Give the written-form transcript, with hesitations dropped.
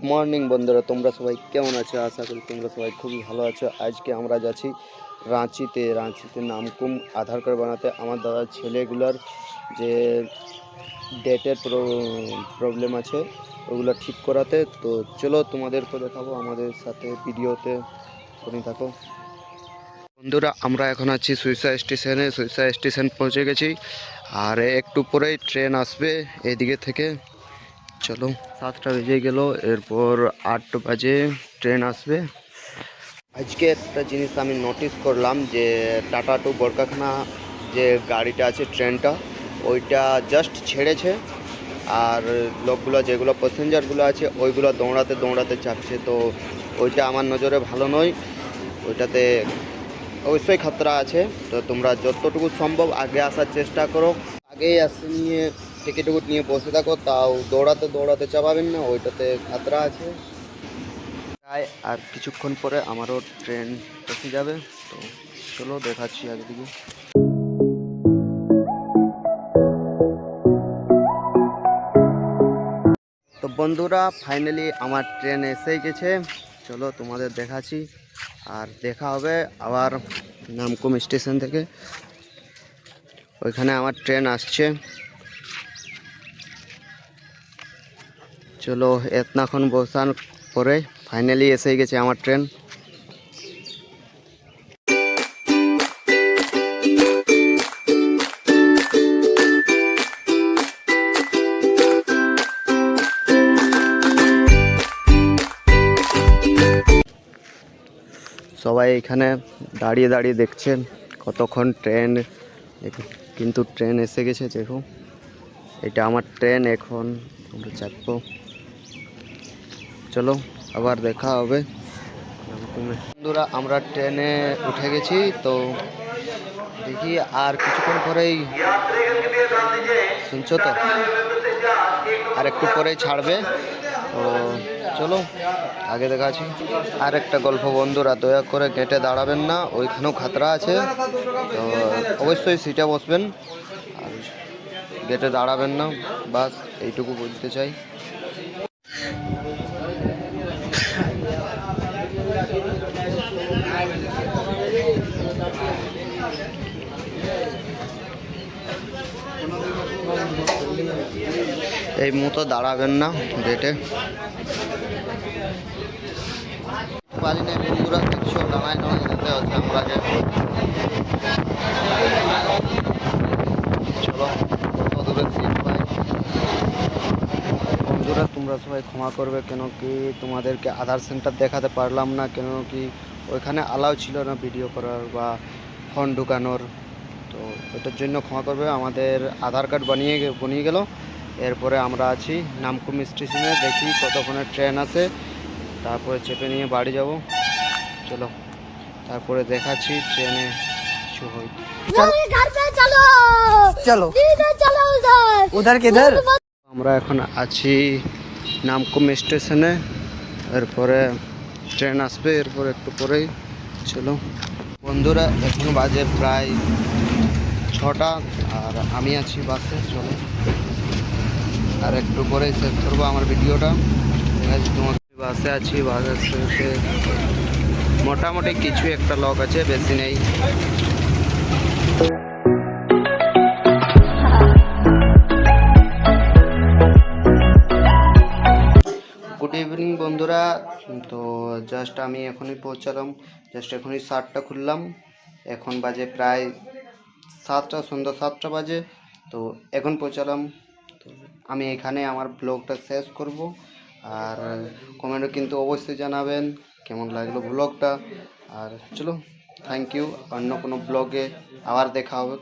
Morning বন্ধুরা, তোমরা সবাই কেমন আছো? আশা করি তোমরা সবাই খুবই ভালো আছো। আজকে আমরা যাচ্ছি রাঁচিতে নামকুম আধার কার্ড বানাতে। আমার দাদার ছেলেগুলোর যে ডেটের প্রবলেম আছে ওগুলো ঠিক করাতে। তো চলো তোমাদেরকে দেখাবো, আমাদের সাথে ভিডিওতে শুনে থাকো। বন্ধুরা, আমরা এখন আছি সুইসা স্টেশন পৌঁছে গেছি। আর একটু পরেই ট্রেন আসবে এইদিকে থেকে। চলো, 7টা বেজে গেল, এরপর 8 বাজে ট্রেন আসবে। আজকে একটা জিনিস আমি নোটিস করলাম যে টাটা টু বরকাখানা যে গাড়িটা আছে, ট্রেনটা, ওইটা জাস্ট ছেড়েছে। আর লোকগুলো যেগুলো প্যাসেঞ্জারগুলো আছে ওইগুলো দৌড়াতে চাপছে। তো ওইটা আমার নজরে ভালো নয়, ওইটাতে অবশ্যই খতরা আছে। তো তোমরা যতটুকু সম্ভব আগে আসার চেষ্টা করো, আগেই আসে নিয়ে টিকিট নিয়ে বসে থাকো, তাও দৌড়াতে চাপাবেন না, ওইটাতে খতরা আছে। আর কিছুক্ষণ পরে আমারও ট্রেন এসে যাবে। তো চলো দেখাচ্ছি একদিকে। তো বন্ধুরা, ফাইনালি আমার ট্রেন এসেই গেছে। চলো তোমাদের দেখাচ্ছি, আর দেখা হবে আবার নামকুম স্টেশন থেকে। ওইখানে আমার ট্রেন আসছে। চলো, এতক্ষণ বসার পরে ফাইনালি এসে গেছে আমার ট্রেন। সবাই এখানে দাঁড়িয়ে দেখছেন কতক্ষণ ট্রেন, কিন্তু ট্রেন এসে গেছে। দেখো, এটা আমার ট্রেন, এখন আমরা চাপবো। চলো আবার দেখা হবে। বন্ধুরা, আমরা ট্রেনে উঠে গেছি। তো দেখি আর কিছুক্ষণ পরেই, শুনছো তো, আর একটু পরেই ছাড়বে। তো চলো আগে দেখাচ্ছি। আর একটা গল্প বন্ধুরা, দয়া করে গেটে দাঁড়াবেন না, ওইখানেও খাতরা আছে। তো অবশ্যই সিটে বসবেন আর গেটে দাঁড়াবেন না, বাস এইটুকু বলতে চাই। এই মতো দাঁড়াবেন না গেটে। পারি না বন্ধুরা, দেখছো দাঁড়ায় নয় যেতে হচ্ছে আমাকে। চলো কত দূরে সিট পাই। বন্ধুরা, তোমরা সবাই ক্ষমা করবে, কেন কি তোমাদেরকে আধার সেন্টার দেখাতে পারলাম না, কেন কি ওইখানে অ্যালাউ ছিল না ভিডিও করার বা ফোন ঢুকানোর। তো ওটার জন্য ক্ষমা করবে। আমাদের আধার কার্ড বনিয়ে গেল। এরপরে আমরা আছি নামকুম স্টেশনে, দেখি কতক্ষণে ট্রেন আসে, তারপরে চেপে নিয়ে বাড়ি যাব। চলো তারপরে দেখাচ্ছি ট্রেনে কিছু হয়। আমরা এখন আছি নামকুম স্টেশনে, এরপরে ট্রেন আসবে এরপর একটু পরেই। চলো বন্ধুরা, এখন বাজে প্রায় 6টা, আর আমি আছি বাসে। চলো আর একটু পরেই শেষ করবো আমার ভিডিওটা। ঠিক আছে, তোমার বাসে আছি, বাসে মোটামুটি কিছু একটা লোক আছে, বেশি নেই। গুড ইভিনিং বন্ধুরা। তো জাস্ট আমি এখনই পৌঁছালাম, জাস্ট এখনই শার্টটা খুললাম। এখন বাজে প্রায় 7টা, সন্ধ্যা 7টা বাজে। তো এখন পৌঁছালাম। তো আমি এখানে আমার ব্লগটা শেষ করব। আর কমেন্টে কিন্তু অবশ্যই জানাবেন কেমন লাগলো ব্লগটা। আর চলো, থ্যাংক ইউ। অন্য কোনো ব্লগে আবার দেখা হবে।